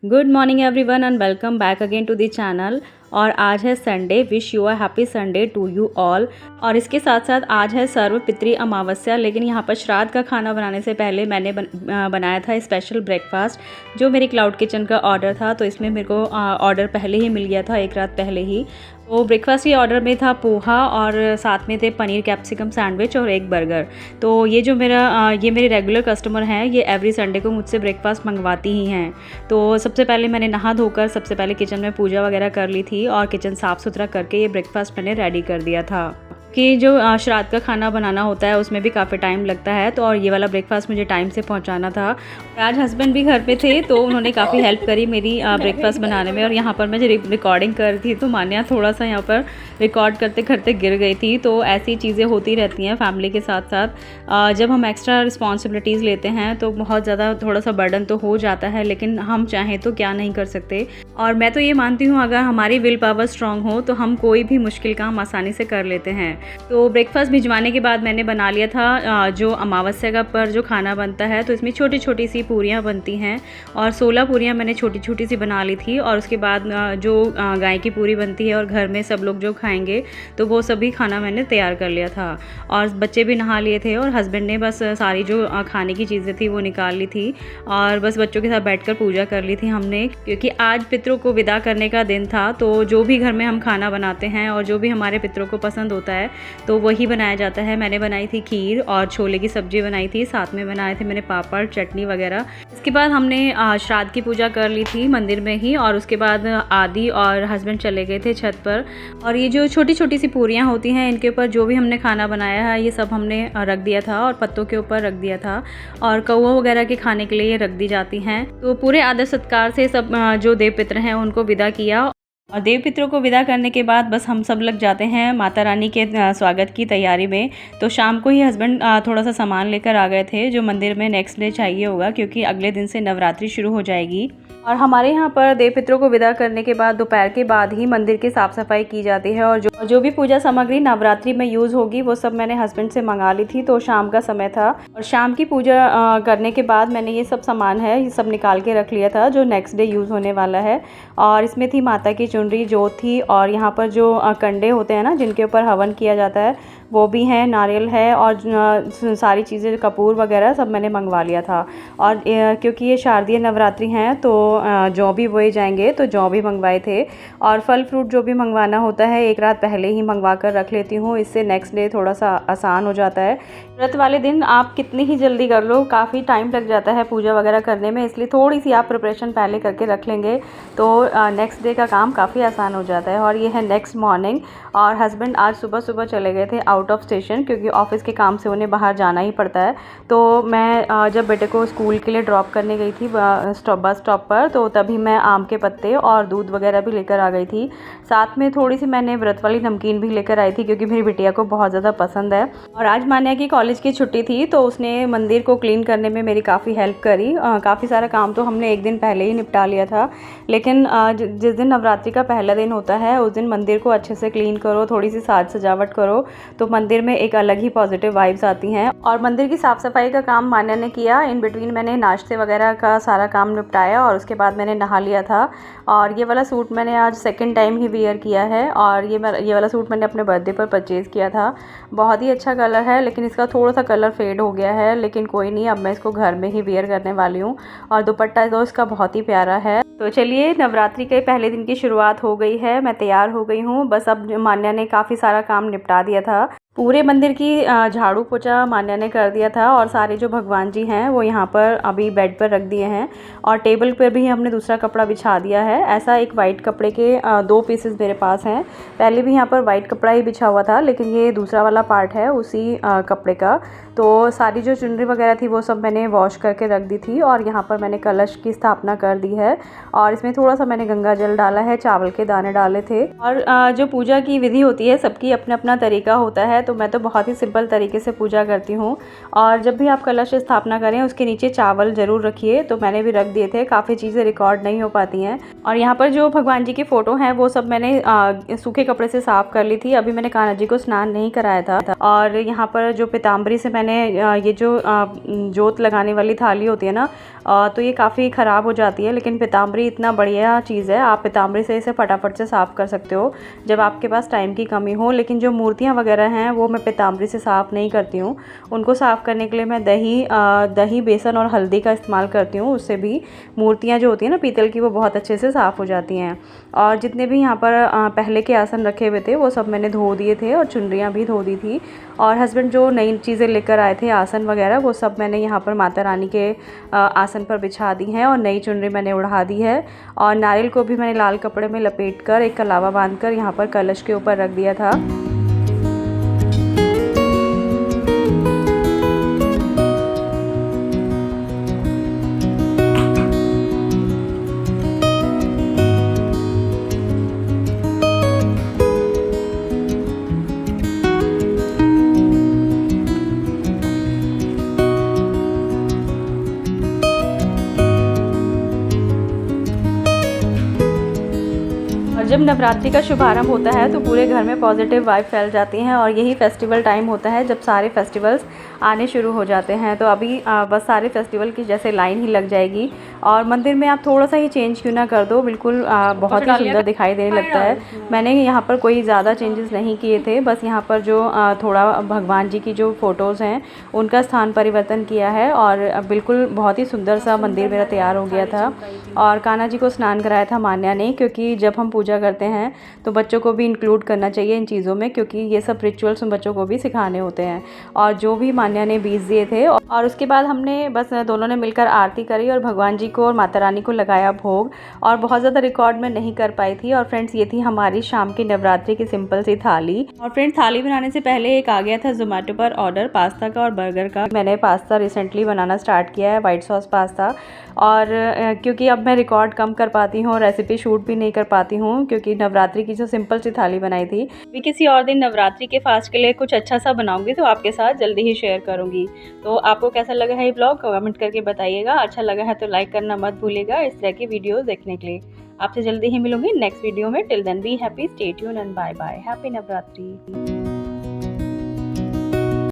Good morning everyone and welcome back again to the channel. और आज है Sunday. Wish you a happy Sunday to you all. और इसके साथ साथ आज है सर्व पितृ अमावस्या। लेकिन यहाँ पर श्राद्ध का खाना बनाने से पहले मैंने बनाया था स्पेशल ब्रेकफास्ट जो मेरी क्लाउड किचन का ऑर्डर था। तो इसमें मेरे को ऑर्डर पहले ही मिल गया था, एक रात पहले ही। तो ब्रेकफास्ट के ऑर्डर में था पोहा और साथ में थे पनीर कैप्सिकम सैंडविच और एक बर्गर। तो ये जो ये मेरे रेगुलर कस्टमर हैं, ये एवरी संडे को मुझसे ब्रेकफास्ट मंगवाती ही हैं। तो सबसे पहले मैंने नहा धोकर सबसे पहले किचन में पूजा वगैरह कर ली थी और किचन साफ़ सुथरा करके ये ब्रेकफास्ट मैंने रेडी कर दिया था कि जो श्राद्ध का खाना बनाना होता है उसमें भी काफ़ी टाइम लगता है। तो और ये वाला ब्रेकफास्ट मुझे टाइम से पहुंचाना था। आज हस्बैंड भी घर पे थे तो उन्होंने काफ़ी हेल्प करी मेरी ब्रेकफास्ट बनाने में। और यहाँ पर मैं जब रिकॉर्डिंग कर रही थी तो मान्या थोड़ा सा यहाँ पर रिकॉर्ड करते करते गिर गई थी। तो ऐसी चीज़ें होती रहती हैं फैमिली के साथ साथ। जब हम एक्स्ट्रा रिस्पॉन्सिबिलिटीज़ लेते हैं तो बहुत ज़्यादा थोड़ा सा बर्डन तो हो जाता है, लेकिन हम चाहें तो क्या नहीं कर सकते। और मैं तो ये मानती हूँ अगर हमारी विल पावर स्ट्रांग हो तो हम कोई भी मुश्किल काम आसानी से कर लेते हैं। तो ब्रेकफास्ट भिजवाने के बाद मैंने बना लिया था जो अमावस्या का पर जो खाना बनता है। तो इसमें छोटी छोटी सी पूरियाँ बनती हैं और 16 पूरियाँ मैंने छोटी छोटी सी बना ली थी। और उसके बाद जो गाय की पूरी बनती है और घर में सब लोग जो खाएंगे तो वो सभी खाना मैंने तैयार कर लिया था। और बच्चे भी नहा लिए थे और हस्बैंड ने बस सारी जो खाने की चीज़ें थी वो निकाल ली थी। और बस बच्चों के साथ बैठकर पूजा कर ली थी हमने, क्योंकि आज पितरों को विदा करने का दिन था। तो जो भी घर में हम खाना बनाते हैं और जो भी हमारे पितरों को पसंद होता है तो वही बनाया जाता है। मैंने बनाई थी खीर और छोले की सब्जी बनाई थी, साथ में बनाए थे मैंने पापड़ चटनी वगैरह। इसके बाद हमने श्राद्ध की पूजा कर ली थी मंदिर में ही। और उसके बाद आदि और हस्बैंड चले गए थे छत पर। और ये जो छोटी छोटी सी पूरियाँ होती हैं इनके ऊपर जो भी हमने खाना बनाया है ये सब हमने रख दिया था और पत्तों के ऊपर रख दिया था। और कौवा वगैरह के खाने के लिए ये रख दी जाती हैं। तो पूरे आदर सत्कार से सब जो देव पितर हैं उनको विदा किया। और देव पितरों को विदा करने के बाद बस हम सब लग जाते हैं माता रानी के स्वागत की तैयारी में। तो शाम को ही हस्बैंड थोड़ा सा सामान लेकर आ गए थे जो मंदिर में नेक्स्ट डे चाहिए होगा, क्योंकि अगले दिन से नवरात्रि शुरू हो जाएगी। और हमारे यहाँ पर देव पितरों को विदा करने के बाद दोपहर के बाद ही मंदिर की साफ़ सफाई की जाती है। और जो भी पूजा सामग्री नवरात्रि में यूज़ होगी वो सब मैंने हस्बैंड से मंगा ली थी। तो शाम का समय था और शाम की पूजा करने के बाद मैंने ये सब सामान है ये सब निकाल के रख लिया था जो नेक्स्ट डे यूज़ होने वाला है। और इसमें थी माता की चुनरी जो थी, और यहाँ पर जो कंडे होते हैं ना जिनके ऊपर हवन किया जाता है वो भी हैं, नारियल है और सारी चीज़ें कपूर वगैरह सब मैंने मंगवा लिया था। और क्योंकि ये शारदीय नवरात्रि हैं तो जौ भी बोए जाएंगे तो जौ भी मंगवाए थे। और फल फ्रूट जो भी मंगवाना होता है एक रात पहले ही मंगवा कर रख लेती हूँ, इससे नेक्स्ट डे थोड़ा सा आसान हो जाता है। व्रत वाले दिन आप कितनी ही जल्दी कर लो, काफ़ी टाइम लग जाता है पूजा वगैरह करने में, इसलिए थोड़ी सी आप प्रिपरेशन पहले करके रख लेंगे तो नेक्स्ट डे का काम काफ़ी आसान हो जाता है। और ये है नेक्स्ट मॉर्निंग। और हस्बैंड आज सुबह सुबह चले गए थे आउट ऑफ स्टेशन, क्योंकि ऑफिस के काम से उन्हें बाहर जाना ही पड़ता है। तो मैं जब बेटे को स्कूल के लिए ड्रॉप करने गई थी बस स्टॉप पर, तो तभी मैं आम के पत्ते और दूध वगैरह भी लेकर आ गई थी। साथ में थोड़ी सी मैंने व्रत वाली नमकीन भी लेकर आई थी, क्योंकि मेरी बिटिया को बहुत ज़्यादा पसंद है। और आज मान्या की कॉलेज की छुट्टी थी तो उसने मंदिर को क्लीन करने में मेरी काफ़ी हेल्प करी। काफ़ी सारा काम तो हमने एक दिन पहले ही निपटा लिया था, लेकिन जिस दिन नवरात्रि का पहला दिन होता है उस दिन मंदिर को अच्छे से क्लीन करो, थोड़ी सी साज सजावट करो तो मंदिर में एक अलग ही पॉजिटिव वाइब्स आती हैं। और मंदिर की साफ़ सफाई का काम मान्या ने किया। इन बिटवीन मैंने नाश्ते वगैरह का सारा काम निपटाया और उसके बाद मैंने नहा लिया था। और ये वाला सूट मैंने आज सेकंड टाइम ही वेयर किया है। और ये वाला सूट मैंने अपने बर्थडे पर परचेज़ किया था। बहुत ही अच्छा कलर है, लेकिन इसका थोड़ा सा कलर फेड हो गया है, लेकिन कोई नहीं, अब मैं इसको घर में ही वेयर करने वाली हूँ। और दुपट्टा तो इसका बहुत ही प्यारा है। तो चलिए, नवरात्रि के पहले दिन की शुरुआत हो गई है, मैं तैयार हो गई हूँ। बस अब मान्या ने काफ़ी सारा काम निपटा दिया था। पूरे मंदिर की झाड़ू पोछा मान्या ने कर दिया था। और सारे जो भगवान जी हैं वो यहाँ पर अभी बेड पर रख दिए हैं। और टेबल पर भी हमने दूसरा कपड़ा बिछा दिया है। ऐसा एक वाइट कपड़े के 2 पीसेस मेरे पास हैं। पहले भी यहाँ पर वाइट कपड़ा ही बिछा हुआ था, लेकिन ये दूसरा वाला पार्ट है उसी कपड़े का। तो सारी जो चुनरी वगैरह थी वो सब मैंने वॉश करके रख दी थी। और यहाँ पर मैंने कलश की स्थापना कर दी है। और इसमें थोड़ा सा मैंने गंगा जल डाला है, चावल के दाने डाले थे। और जो पूजा की विधि होती है सबकी अपना अपना तरीका होता है, तो मैं तो बहुत ही सिंपल तरीके से पूजा करती हूँ। और जब भी आप कलश स्थापना करें उसके नीचे चावल ज़रूर रखिए। तो मैंने भी रख दिए थे, काफ़ी चीज़ें रिकॉर्ड नहीं हो पाती हैं, और यहाँ पर जो भगवान जी की फ़ोटो हैं वो सब मैंने सूखे कपड़े से साफ़ कर ली थी। अभी मैंने कान्हा जी को स्नान नहीं कराया था। और यहाँ पर जो पीताम्बरी से मैंने ये जो जोत लगाने वाली थाली होती है ना, तो ये काफ़ी ख़राब हो जाती है, लेकिन पीताम्बरी इतना बढ़िया चीज़ है, आप पीताम्बरी से इसे फटाफट से साफ़ कर सकते हो जब आपके पास टाइम की कमी हो। लेकिन जो मूर्तियाँ वगैरह हैं वो मैं पीताम्बरी से साफ़ नहीं करती हूँ। उनको साफ़ करने के लिए मैं दही, बेसन और हल्दी का इस्तेमाल करती हूँ। उससे भी मूर्तियाँ जो होती हैं ना पीतल की, वो बहुत अच्छे से साफ़ हो जाती हैं। और जितने भी यहाँ पर पहले के आसन रखे हुए थे वो सब मैंने धो दिए थे और चुनरियाँ भी धो दी थी। और हस्बैंड जो नई चीज़ें लेकर आए थे, आसन वगैरह, वो सब मैंने यहाँ पर माता रानी के आसन पर बिछा दी हैं और नई चुनरी मैंने उड़ा दी है। और नारियल को भी मैंने लाल कपड़े में लपेट कर एक कलावा बांध कर यहाँ पर कलश के ऊपर रख दिया था। और जब नवरात्रि का शुभारंभ होता है तो पूरे घर में पॉजिटिव वाइब फैल जाती हैं और यही फेस्टिवल टाइम होता है जब सारे फेस्टिवल्स आने शुरू हो जाते हैं। तो अभी बस सारे फेस्टिवल की जैसे लाइन ही लग जाएगी। और मंदिर में आप थोड़ा सा ही चेंज क्यों ना कर दो, बिल्कुल बहुत ही सुंदर दिखाई देने लगता है। मैंने यहाँ पर कोई ज़्यादा चेंजेस नहीं किए थे, बस यहाँ पर जो थोड़ा भगवान जी की जो फ़ोटोज़ हैं उनका स्थान परिवर्तन किया है और बिल्कुल बहुत ही सुंदर सा मंदिर मेरा तैयार हो गया था। और कान्हा जी को स्नान कराया था मान्या ने, क्योंकि जब हम पूजा करते हैं तो बच्चों को भी इंक्लूड करना चाहिए इन चीज़ों में, क्योंकि ये सब रिचुअल्स बच्चों को भी सिखाने होते हैं। और जो भी मान्या ने बीज दिए थे, और उसके बाद हमने बस दोनों ने मिलकर आरती करी और भगवान जी को और माता रानी को लगाया भोग। और बहुत ज़्यादा रिकॉर्ड में नहीं कर पाई थी। और फ्रेंड्स, ये थी हमारी शाम की नवरात्रि की सिंपल सी थाली। और फ्रेंड्स, थाली बनाने से पहले एक आ गया था जोमेटो पर ऑर्डर पास्ता का और बर्गर का। मैंने पास्ता रिसेंटली बनाना स्टार्ट किया है, वाइट सॉस पास्ता। और क्योंकि अब मैं रिकॉर्ड कम कर पाती हूँ, रेसिपी शूट भी नहीं कर पाती हूँ, क्योंकि नवरात्रि की जो सिंपल सी थाली बनाई थी। भी किसी और दिन नवरात्रि के फास्ट के लिए कुछ अच्छा सा बनाऊंगी तो आपके साथ जल्दी ही शेयर करूंगी। तो आपको कैसा लगा है ये ब्लॉग, कमेंट करके बताइएगा। अच्छा लगा है तो लाइक करना मत भूलिएगा इस तरह की वीडियोस देखने के लिए। आपसे जल्दी ही मिलूंगी नेक्स्ट वीडियो में। Till then be happy, stay tuned and bye bye. Happy Navratri.